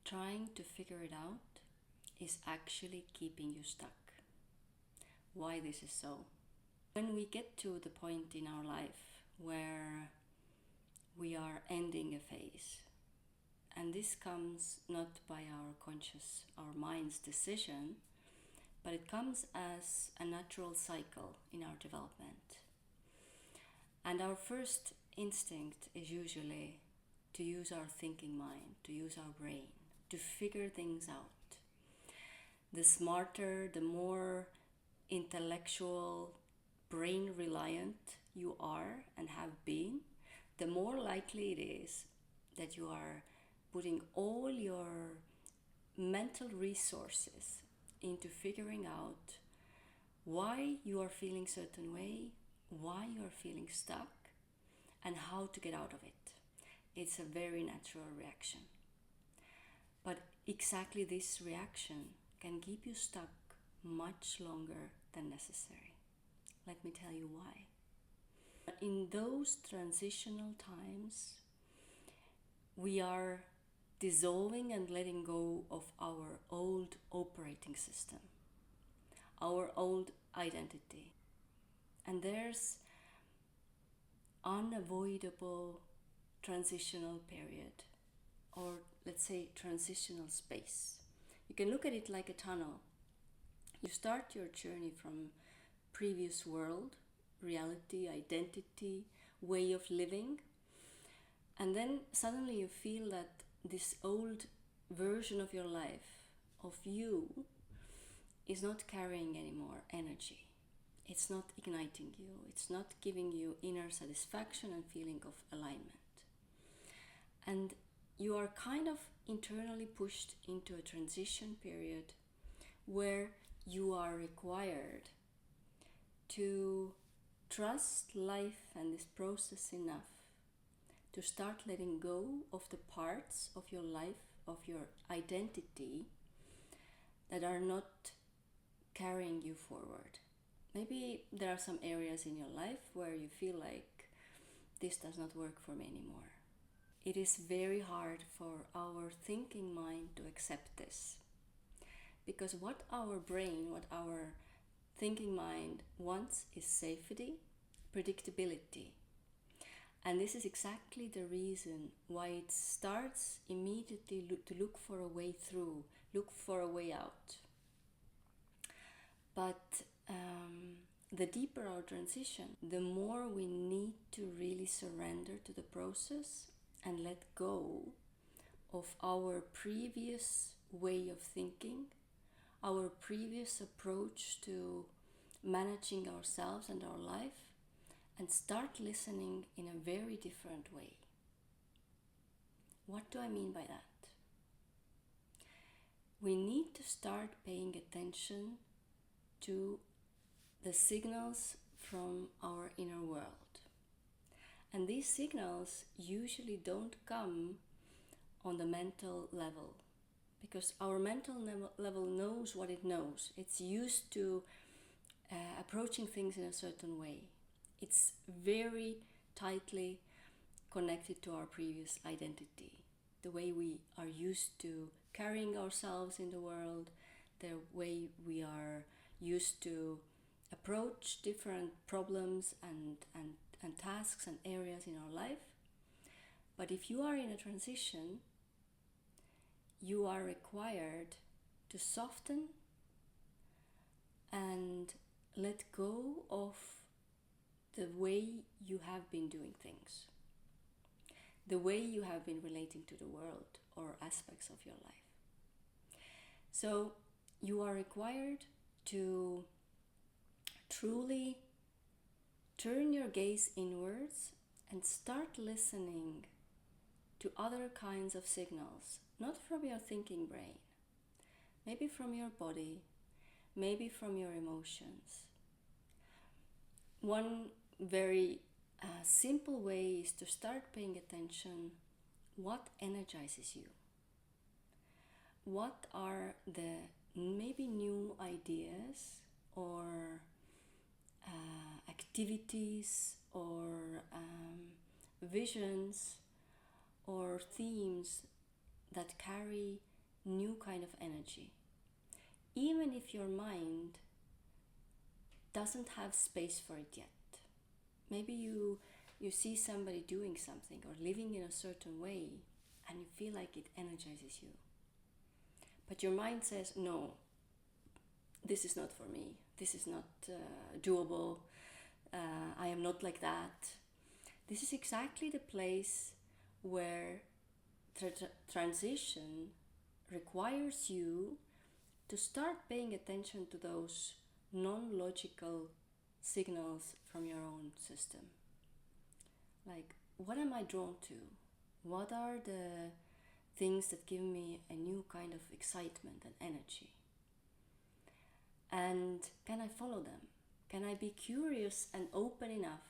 trying to figure it out is actually keeping you stuck. Why this is so? When we get to the point in our life where we are ending a phase, and this comes not by our mind's decision, but it comes as a natural cycle in our development. And our first instinct is usually to use our thinking mind, to use our brain, to figure things out. The smarter, the more intellectual, brain reliant you are and have been, the more likely it is that you are putting all your mental resources into figuring out why you are feeling certain way, why you are feeling stuck, and how to get out of it. It's a very natural reaction. But exactly this reaction can keep you stuck much longer than necessary. Let me tell you why. In those transitional times, we are dissolving and letting go of our old operating system, our old identity. And there's unavoidable transitional period, or let's say transitional space. You can look at it like a tunnel. You start your journey from previous world, reality, identity, way of living, and then suddenly you feel that this old version of your life, of you, is not carrying any more energy. It's not igniting you. It's not giving you inner satisfaction and feeling of alignment. And you are kind of internally pushed into a transition period where you are required to trust life and this process enough to start letting go of the parts of your life, of your identity, that are not carrying you forward. Maybe there are some areas in your life where you feel like this does not work for me anymore. It is very hard for our thinking mind to accept this. Because what our brain, what our thinking mind wants is safety, predictability. And this is exactly the reason why it starts immediately to look for a way through, look for a way out. But the deeper our transition, the more we need to really surrender to the process and let go of our previous way of thinking, our previous approach to managing ourselves and our life, and start listening in a very different way. What do I mean by that? We need to start paying attention to the signals from our inner world. And these signals usually don't come on the mental level, because our mental level knows what it knows. It's used to approaching things in a certain way. It's very tightly connected to our previous identity, the way we are used to carrying ourselves in the world, the way we are used to approach different problems and tasks and areas in our life. But if you are in a transition, you are required to soften and let go of the way you have been doing things, the way you have been relating to the world or aspects of your life. So you are required to truly turn your gaze inwards and start listening to other kinds of signals, not from your thinking brain, maybe from your body, maybe from your emotions. One very simple way is to start paying attention what energizes you. What are the maybe new ideas or activities or visions or themes that carry new kind of energy. Even if your mind doesn't have space for it yet. Maybe you see somebody doing something or living in a certain way and you feel like it energizes you. But your mind says, no, this is not for me. This is not doable. I am not like that. This is exactly the place where transition requires you to start paying attention to those non-logical signals from your own system. Like, what am I drawn to? What are the things that give me a new kind of excitement and energy? And can I follow them? Can I be curious and open enough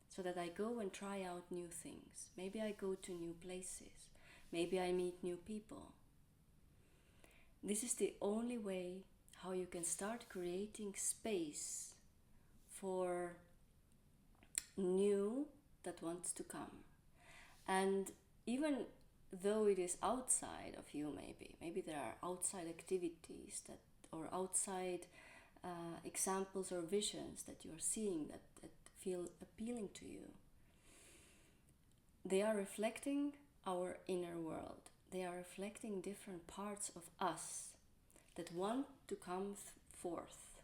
so that I go and try out new things? Maybe I go to new places. Maybe I meet new people. This is the only way how you can start creating space for new that wants to come. And even though it is outside of you, maybe there are outside activities that, or outside examples or visions that you're seeing that feel appealing to you. They are reflecting our inner world. They are reflecting different parts of us that want to come forth.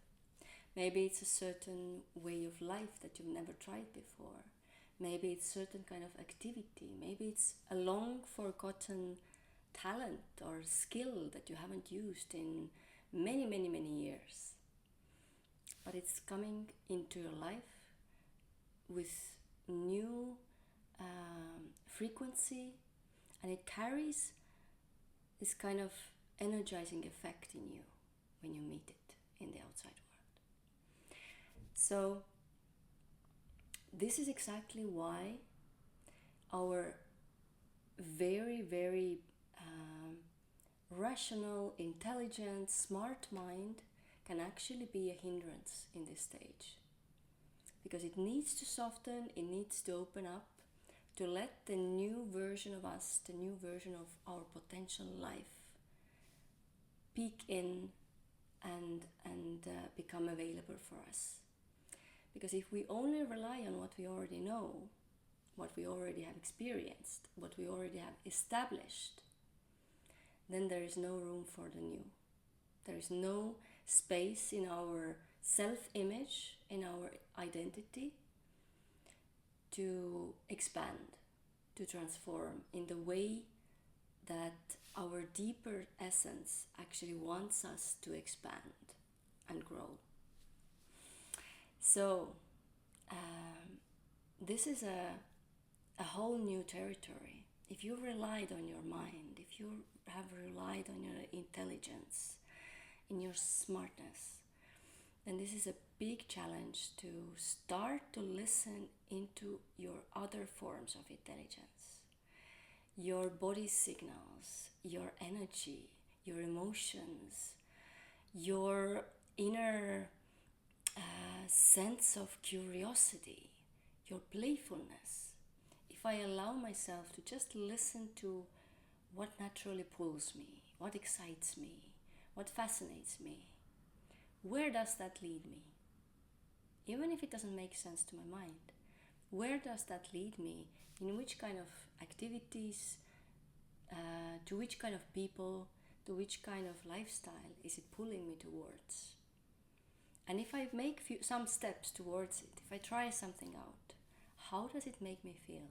Maybe it's a certain way of life that you've never tried before. Maybe it's a certain kind of activity. Maybe it's a long forgotten talent or skill that you haven't used in many, many, many years. But it's coming into your life with new frequency, and it carries this kind of energizing effect in you when you meet it in the outside world. So this is exactly why our very, very rational, intelligent, smart mind can actually be a hindrance in this stage. Because it needs to soften, it needs to open up to let the new version of us, the new version of our potential life peek in and become available for us. Because if we only rely on what we already know, what we already have experienced, what we already have established, then there is no room for the new. There is no space in our self-image, in our identity, to expand, to transform in the way that our deeper essence actually wants us to expand and grow. So this is a whole new territory. If you relied on your mind, if you have relied on your intelligence, in your smartness, then this is a big challenge to start to listen into your other forms of intelligence, your body signals, your energy, your emotions, your inner sense of curiosity, your playfulness. If I allow myself to just listen to what naturally pulls me, what excites me, what fascinates me, where does that lead me? Even if it doesn't make sense to my mind, where does that lead me? In which kind of activities, to which kind of people, to which kind of lifestyle is it pulling me towards? And if I make some steps towards it, if I try something out, how does it make me feel?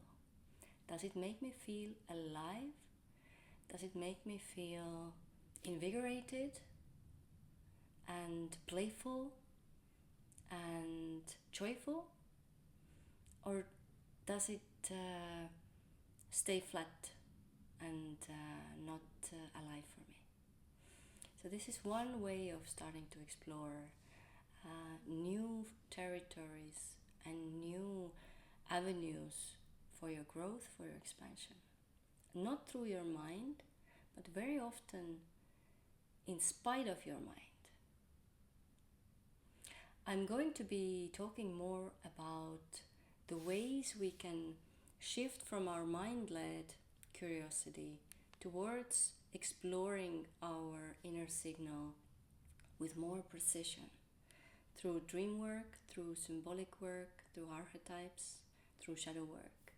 Does it make me feel alive? Does it make me feel invigorated and playful and joyful? Or does it stay flat and not alive for me? So this is one way of starting to explore new territories and new avenues for your growth, for your expansion. Not through your mind, but very often in spite of your mind. I'm going to be talking more about the ways we can shift from our mind-led curiosity towards exploring our inner signal with more precision through dream work, through symbolic work, through archetypes, through shadow work.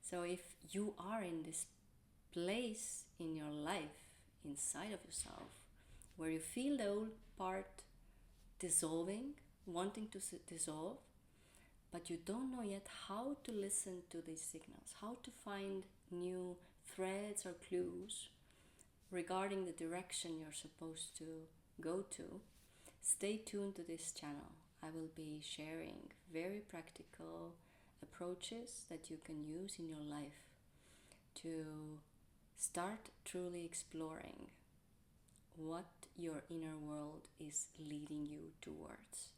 So if you are in this place in your life, inside of yourself, where you feel the old part dissolving, wanting to dissolve, but you don't know yet how to listen to these signals, how to find new threads or clues regarding the direction you're supposed to go to, stay tuned to this channel. I will be sharing very practical approaches that you can use in your life to start truly exploring what your inner world is leading you towards.